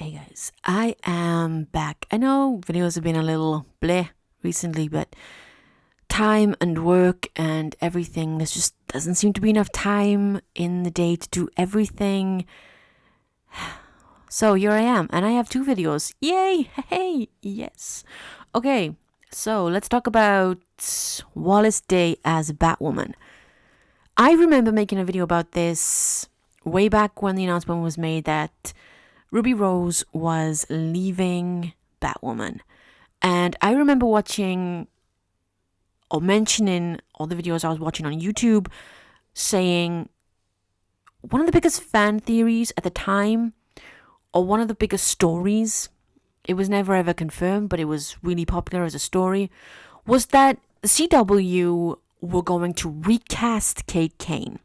Hey guys, I am back. I know videos have been a little bleh recently, but time and work and everything, there just doesn't seem to be enough time in the day to do everything. So here I am, and I have 2 videos. Yay! Hey! Yes. Okay, so let's talk about Wallis Day as Batwoman. I remember making a video about this way back when the announcement was made that Ruby Rose was leaving Batwoman. And I remember watching or mentioning all the videos I was watching on YouTube saying one of the biggest fan theories at the time, or one of the biggest stories, it was never ever confirmed, but it was really popular as a story, was that the CW were going to recast Kate Kane.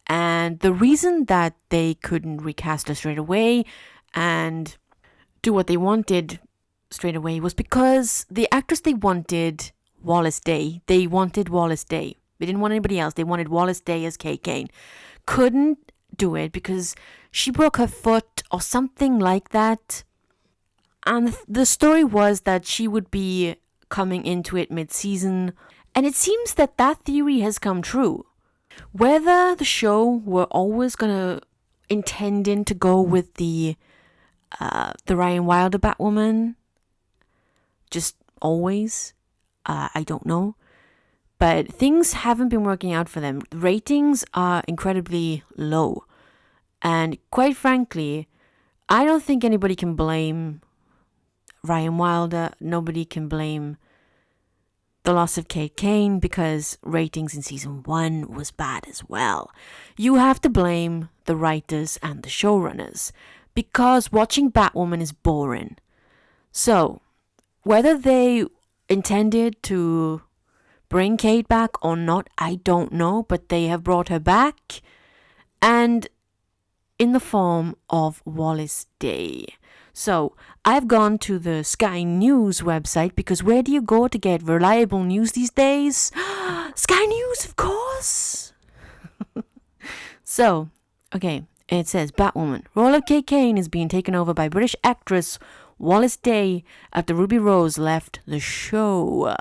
And the reason that they couldn't recast her straight away and do what they wanted straight away was because the actress they wanted, Wallis Day, they didn't want anybody else. They wanted Wallis Day as Kate Kane. Couldn't do it because she broke her foot or something like that. And the story was that she would be coming into it mid-season. And it seems that that theory has come true. Whether the show were always intending to go with the Ryan Wilder Batwoman, just always, I don't know. But things haven't been working out for them. The ratings are incredibly low. And quite frankly, I don't think anybody can blame Ryan Wilder. Nobody can blame the loss of Kate Kane because ratings in season 1 was bad as well. You have to blame the writers and the showrunners because watching Batwoman is boring. So, whether they intended to bring Kate back or not, I don't know, but they have brought her back and in the form of Wallis Day. So, I've gone to the Sky News website because where do you go to get reliable news these days? Sky News, of course! So, okay, it says Batwoman. Role of Kate Kane is being taken over by British actress Wallis Day after Ruby Rose left the show.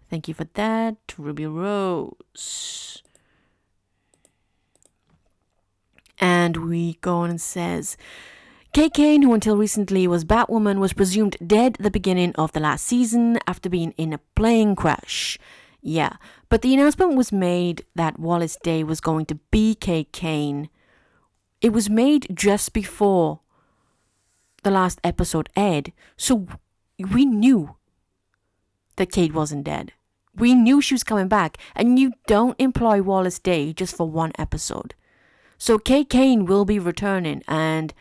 Thank you for that, Ruby Rose. And we go on and says Kate Kane, who until recently was Batwoman, was presumed dead at the beginning of the last season after being in a plane crash. Yeah, but the announcement was made that Wallis Day was going to be Kate Kane. It was made just before the last episode aired, so we knew that Kate wasn't dead. We knew she was coming back, and you don't employ Wallis Day just for one episode. So Kate Kane will be returning, and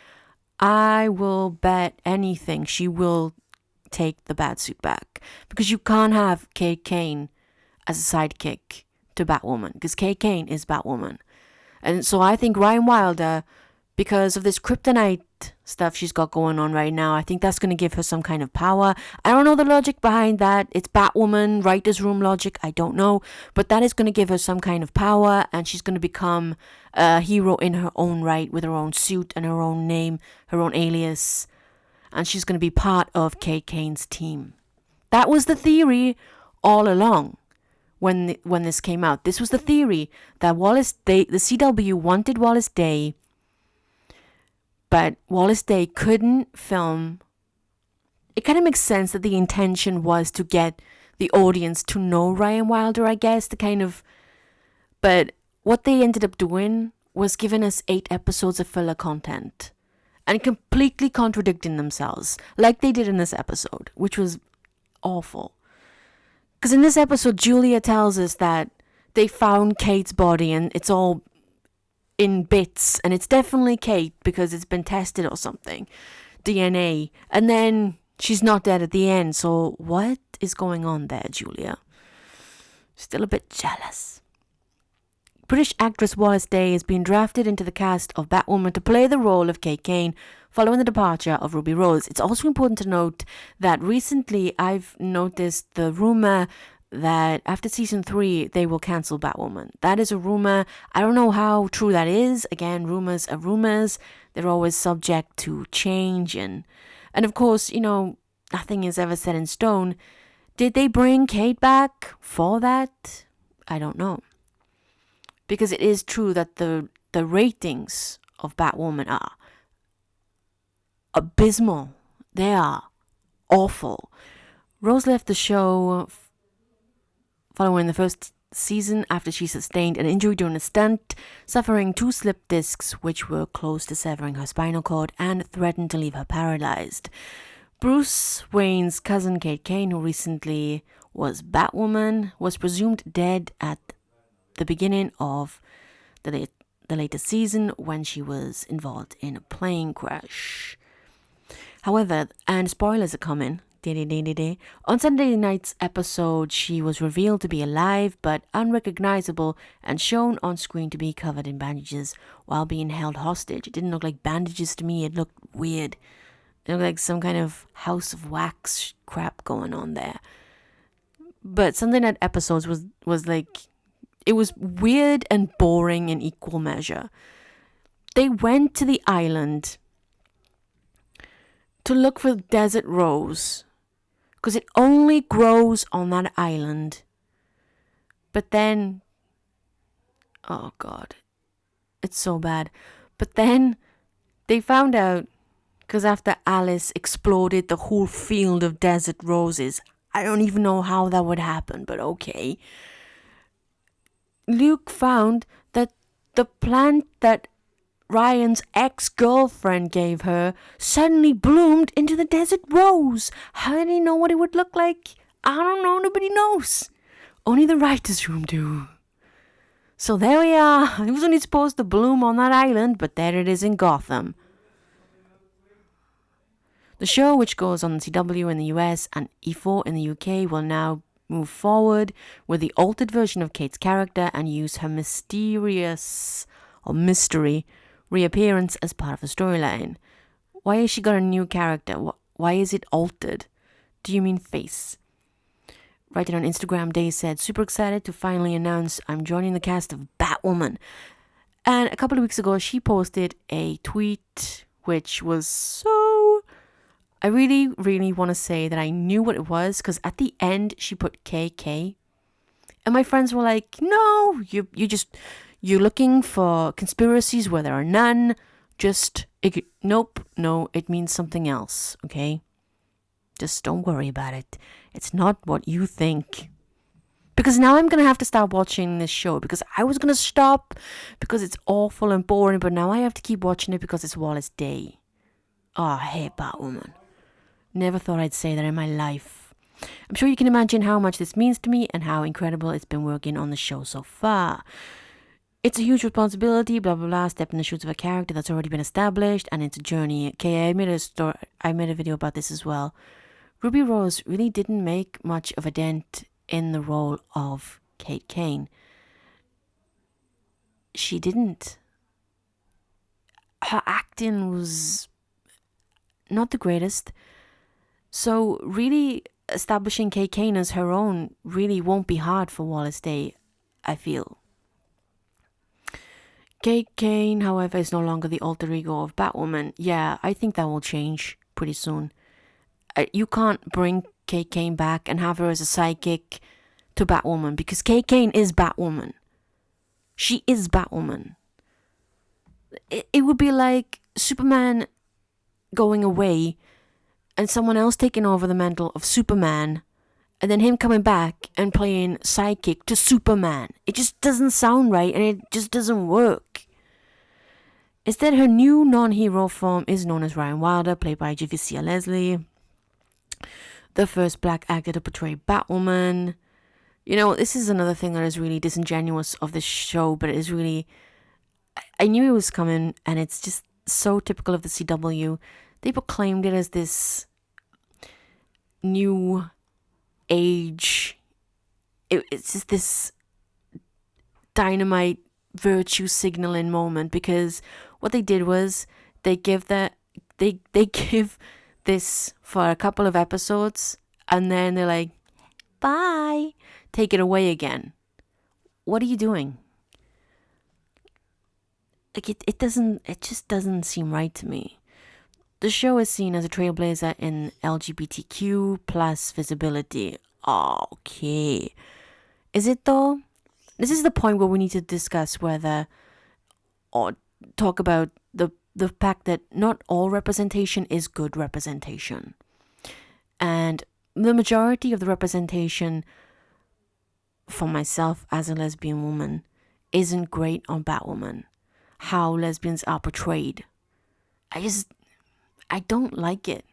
I will bet anything she will take the Batsuit back. Because you can't have Kate Kane as a sidekick to Batwoman. Because Kate Kane is Batwoman. And so I think Ryan Wilder, because of this kryptonite stuff she's got going on right now, I think that's going to give her some kind of power. I don't know the logic behind that. It's Batwoman, writer's room logic. I don't know. But that is going to give her some kind of power, and she's going to become a hero in her own right with her own suit and her own name, her own alias. And she's going to be part of Kate Kane's team. That was the theory all along when this came out. This was the theory that Wallis Day, the CW wanted Wallis Day, but Wallis Day couldn't film. It kind of makes sense that the intention was to get the audience to know Ryan Wilder, I guess, but what they ended up doing was giving us 8 episodes of filler content and completely contradicting themselves, like they did in this episode, which was awful. Because in this episode, Julia tells us that they found Kate's body and it's all in bits, and it's definitely Kate because it's been tested or something, DNA, and then she's not dead at the end. So what is going on there, Julia? Still a bit jealous. British actress Wallis Day is being drafted into the cast of Batwoman to play the role of Kate Kane following the departure of Ruby Rose. It's also important to note that recently I've noticed the rumor that after season 3, they will cancel Batwoman. That is a rumor. I don't know how true that is. Again, rumors are rumors. They're always subject to change. And of course, nothing is ever set in stone. Did they bring Kate back for that? I don't know. Because it is true that the ratings of Batwoman are abysmal. They are awful. Rose left the show following the first season after she sustained an injury during a stunt, suffering 2 slip discs which were close to severing her spinal cord and threatened to leave her paralyzed. Bruce Wayne's cousin Kate Kane, who recently was Batwoman, was presumed dead at the beginning of the latest season when she was involved in a plane crash. However, and spoilers are coming, on Sunday night's episode, she was revealed to be alive but unrecognizable and shown on screen to be covered in bandages while being held hostage. It didn't look like bandages to me. It looked weird. It looked like some kind of house of wax crap going on there. But Sunday night episodes was like, it was weird and boring in equal measure. They went to the island to look for desert rose, because it only grows on that island. But then, oh God, it's so bad. But then they found out, because after Alice exploded the whole field of desert roses, I don't even know how that would happen, but okay. Luke found that the plant that Ryan's ex-girlfriend gave her suddenly bloomed into the desert rose. How did he know what it would look like? I don't know. Nobody knows. Only the writer's room do. So there we are. It was only supposed to bloom on that island, but there it is in Gotham. The show, which goes on CW in the US and E4 in the UK, will now move forward with the altered version of Kate's character and use her mystery reappearance as part of the storyline. Why has she got a new character? Why is it altered? Do you mean face? Writing on Instagram, Day said, super excited to finally announce I'm joining the cast of Batwoman. And a couple of weeks ago, she posted a tweet which was so... I really, really want to say that I knew what it was, because at the end, she put KK. And my friends were like, no, you're looking for conspiracies where there are none. Nope, no, it means something else, okay? Just don't worry about it. It's not what you think. Because now I'm going to have to stop watching this show, because I was going to stop because it's awful and boring, but now I have to keep watching it because it's Wallis Day. Oh, I hate Batwoman. Never thought I'd say that in my life. I'm sure you can imagine how much this means to me and how incredible it's been working on the show so far. It's a huge responsibility, blah, blah, blah, step in the shoes of a character that's already been established, and it's a journey. Okay, I made a video about this as well. Ruby Rose really didn't make much of a dent in the role of Kate Kane. She didn't. Her acting was not the greatest. So really establishing Kate Kane as her own really won't be hard for Wallis Day, I feel. Kate Kane, however, is no longer the alter ego of Batwoman. Yeah, I think that will change pretty soon. You can't bring Kate Kane back and have her as a sidekick to Batwoman, because Kate Kane is Batwoman. She is Batwoman. It would be like Superman going away and someone else taking over the mantle of Superman, and then him coming back and playing sidekick to Superman. It just doesn't sound right, and it just doesn't work. Instead, her new non-hero form is known as Ryan Wilder, played by Javicia Leslie, the first black actor to portray Batwoman. This is another thing that is really disingenuous of this show, but it is really... I knew it was coming, and it's just so typical of the CW. They proclaimed it as this new age. It's just this dynamite virtue signaling moment, because what they did was they give this for a couple of episodes, and then they're like, bye. take it away again. What are you doing? Like it just doesn't seem right to me. The show is seen as a trailblazer in LGBTQ plus visibility. Okay. Is it though? This is the point where we need to discuss whether, or talk about the fact that not all representation is good representation. And the majority of the representation for myself as a lesbian woman isn't great on Batwoman. How lesbians are portrayed. I don't like it.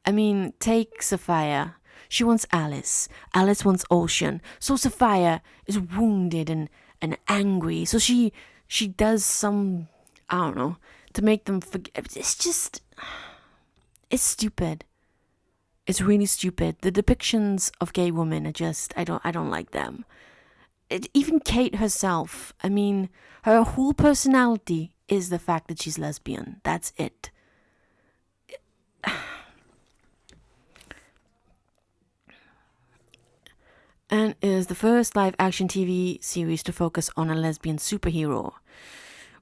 I mean, take Sapphire. She wants Alice. Alice wants Ocean. So Sapphire is wounded and angry. So she does some, I don't know, to make them forget. It's stupid. It's really stupid. The depictions of gay women are just, I don't like them. Even Kate herself, I mean, her whole personality is the fact that she's lesbian. That's it. And is the first live-action TV series to focus on a lesbian superhero.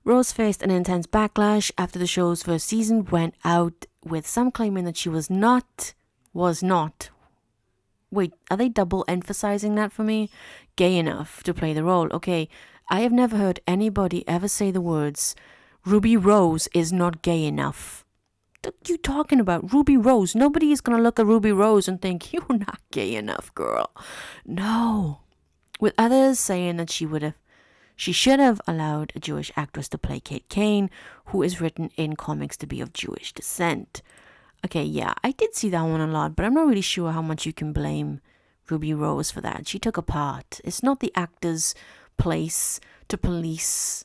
Rose faced an intense backlash after the show's first season went out, with some claiming that she was not. Wait, are they double emphasizing that for me? Gay enough to play the role. Okay, I have never heard anybody ever say the words, Ruby Rose is not gay enough. What are you talking about? Ruby Rose. Nobody is going to look at Ruby Rose and think, you're not gay enough, girl. No. With others saying that she should have allowed a Jewish actress to play Kate Kane, who is written in comics to be of Jewish descent. Okay, yeah, I did see that one a lot, but I'm not really sure how much you can blame Ruby Rose for that. She took a part. It's not the actor's place to police.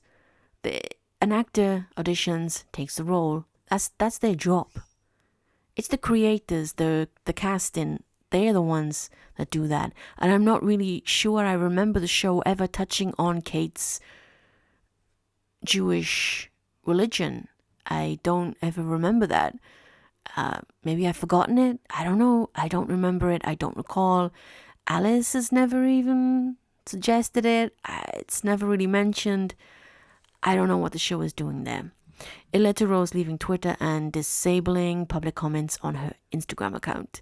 An actor auditions, takes the role. That's their job. It's the creators, the casting. They're the ones that do that. And I'm not really sure I remember the show ever touching on Kate's Jewish religion. I don't ever remember that. Maybe I've forgotten it. I don't know. I don't remember it. I don't recall. Alice has never even suggested it. It's never really mentioned. I don't know what the show is doing there. It led to Rose leaving Twitter and disabling public comments on her Instagram account.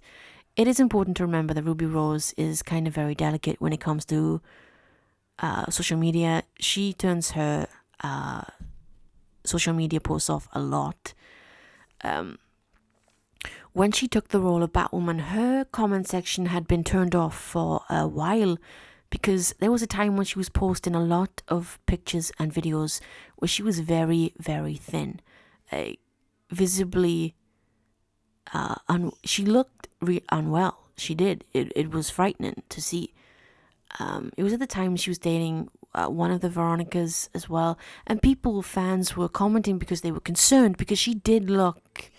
It is important to remember that Ruby Rose is kind of very delicate when it comes to social media. She turns her social media posts off a lot. When she took the role of Batwoman, her comment section had been turned off for a while because there was a time when she was posting a lot of pictures and videos where she was very, very thin. Visibly, she looked unwell. She did. It was frightening to see. It was at the time she was dating one of the Veronicas as well. And fans were commenting because they were concerned because she did look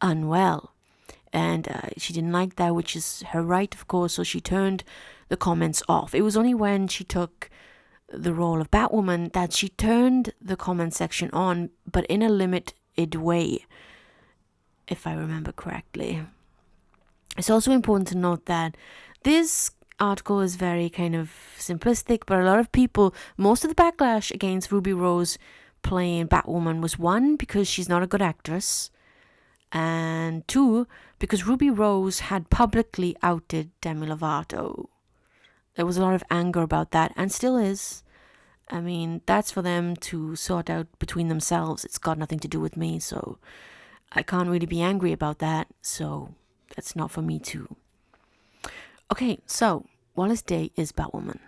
unwell. And she didn't like that, which is her right, of course, so she turned the comments off. It was only when she took the role of Batwoman that she turned the comment section on, but in a limited way, if I remember correctly. It's also important to note that this article is very kind of simplistic, but a lot of people, most of the backlash against Ruby Rose playing Batwoman was, one, because she's not a good actress, and two, because Ruby Rose had publicly outed Demi Lovato. There was a lot of anger about that, and still is. I mean, that's for them to sort out between themselves. It's got nothing to do with me, so I can't really be angry about that, so that's not for me to. Okay, so Wallis Day is Batwoman,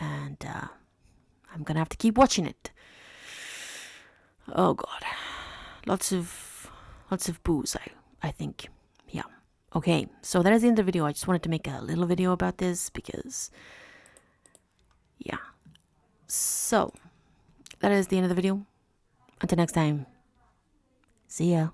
and I'm gonna have to keep watching it. Oh God, lots of booze, I think. Yeah. Okay, so that is the end of the video. I just wanted to make a little video about this because, yeah. So, that is the end of the video. Until next time, see ya.